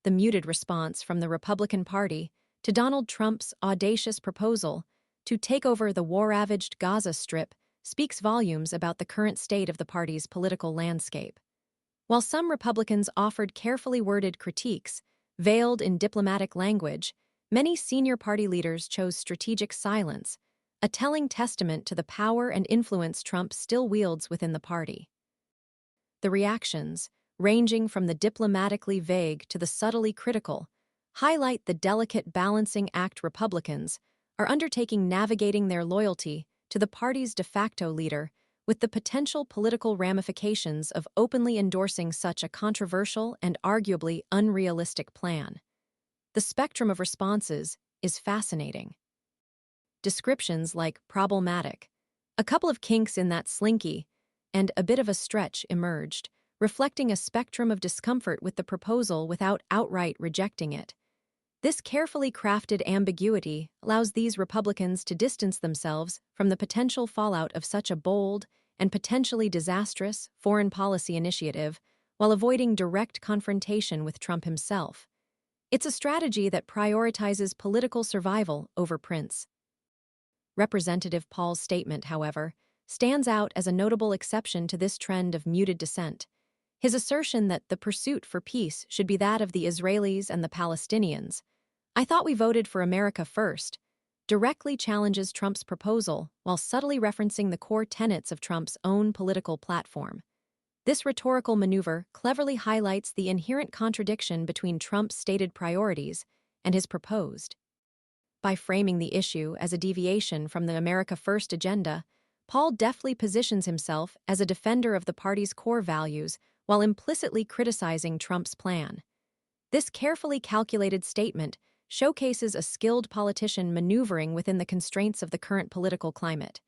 the muted response from the Republican Party to Donald Trump's audacious proposal to take over the war-ravaged Gaza Strip speaks volumes about the current state of the party's political landscape. While some Republicans offered carefully worded critiques, veiled in diplomatic language, many senior party leaders chose strategic silence, a telling testament to the power and influence Trump still wields within the party. The reactions, ranging from the diplomatically vague to the subtly critical, highlight the delicate balancing act Republicans are undertaking navigating their loyalty to the party's de facto leader with the potential political ramifications of openly endorsing such a controversial and arguably unrealistic plan. The spectrum of responses is fascinating. Descriptions like problematic, a couple of kinks in that slinky, and a bit of a stretch emerged, reflecting a spectrum of discomfort with the proposal without outright rejecting it. This carefully crafted ambiguity allows these Republicans to distance themselves from the potential fallout of such a bold and potentially disastrous foreign policy initiative while avoiding direct confrontation with Trump himself. It's a strategy that prioritizes political survival over prints. Representative Paul's statement, however, stands out as a notable exception to this trend of muted dissent. His assertion that the pursuit for peace should be that of the Israelis and the Palestinians, "I thought we voted for America first," directly challenges Trump's proposal while subtly referencing the core tenets of Trump's own political platform. This rhetorical maneuver cleverly highlights the inherent contradiction between Trump's stated priorities and his proposed. By framing the issue as a deviation from the America First agenda, Paul deftly positions himself as a defender of the party's core values while implicitly criticizing Trump's plan. This carefully calculated statement showcases a skilled politician maneuvering within the constraints of the current political climate.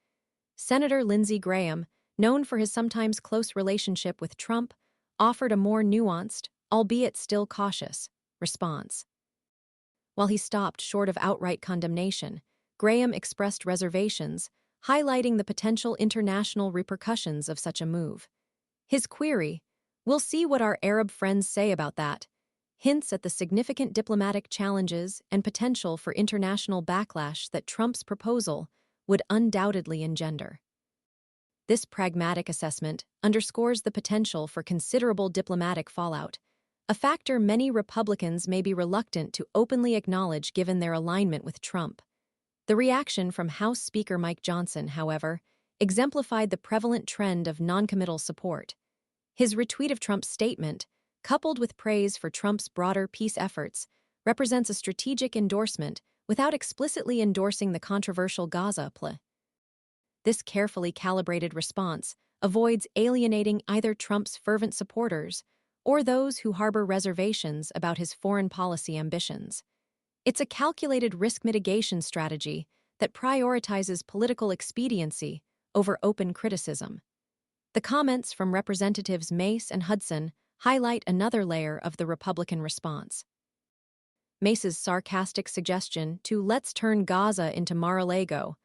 Senator Lindsey Graham, known for his sometimes close relationship with Trump, offered a more nuanced, albeit still cautious, response. While he stopped short of outright condemnation, Graham expressed reservations, highlighting the potential international repercussions of such a move. His query, "We'll see what our Arab friends say about that," hints at the significant diplomatic challenges and potential for international backlash that Trump's proposal would undoubtedly engender. This pragmatic assessment underscores the potential for considerable diplomatic fallout, a factor many Republicans may be reluctant to openly acknowledge given their alignment with Trump. The reaction from House Speaker Mike Johnson, however, exemplified the prevalent trend of noncommittal support. His retweet of Trump's statement, coupled with praise for Trump's broader peace efforts, represents a strategic endorsement without explicitly endorsing the controversial Gaza plan. This carefully calibrated response avoids alienating either Trump's fervent supporters or those who harbor reservations about his foreign policy ambitions. It's a calculated risk mitigation strategy that prioritizes political expediency over open criticism. The comments from Representatives Mace and Hudson highlight another layer of the Republican response. Mace's sarcastic suggestion to "let's turn Gaza into Mar-a-Lago,"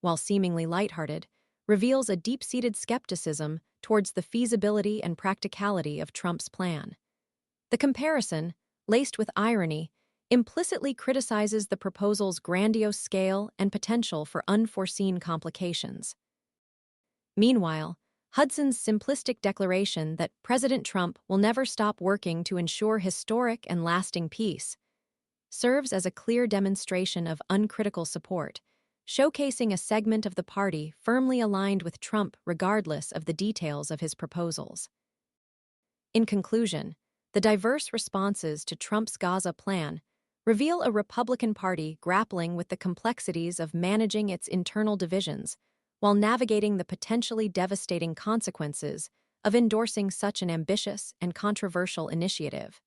while seemingly lighthearted, reveals a deep-seated skepticism towards the feasibility and practicality of Trump's plan. The comparison, laced with irony, implicitly criticizes the proposal's grandiose scale and potential for unforeseen complications. Meanwhile, Hudson's simplistic declaration that President Trump will never stop working to ensure historic and lasting peace serves as a clear demonstration of uncritical support, showcasing a segment of the party firmly aligned with Trump regardless of the details of his proposals. In conclusion, the diverse responses to Trump's Gaza plan reveal a Republican Party grappling with the complexities of managing its internal divisions while navigating the potentially devastating consequences of endorsing such an ambitious and controversial initiative.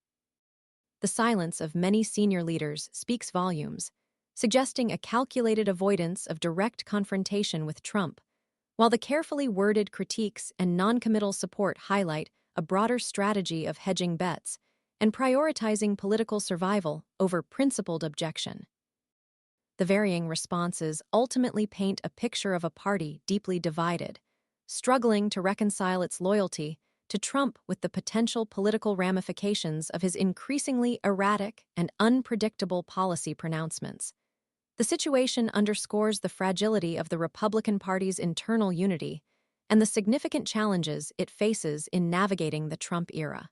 The silence of many senior leaders speaks volumes, suggesting a calculated avoidance of direct confrontation with Trump, while the carefully worded critiques and noncommittal support highlight a broader strategy of hedging bets and prioritizing political survival over principled objection. The varying responses ultimately paint a picture of a party deeply divided, struggling to reconcile its loyalty to Trump with the potential political ramifications of his increasingly erratic and unpredictable policy pronouncements. The situation underscores the fragility of the Republican Party's internal unity and the significant challenges it faces in navigating the Trump era.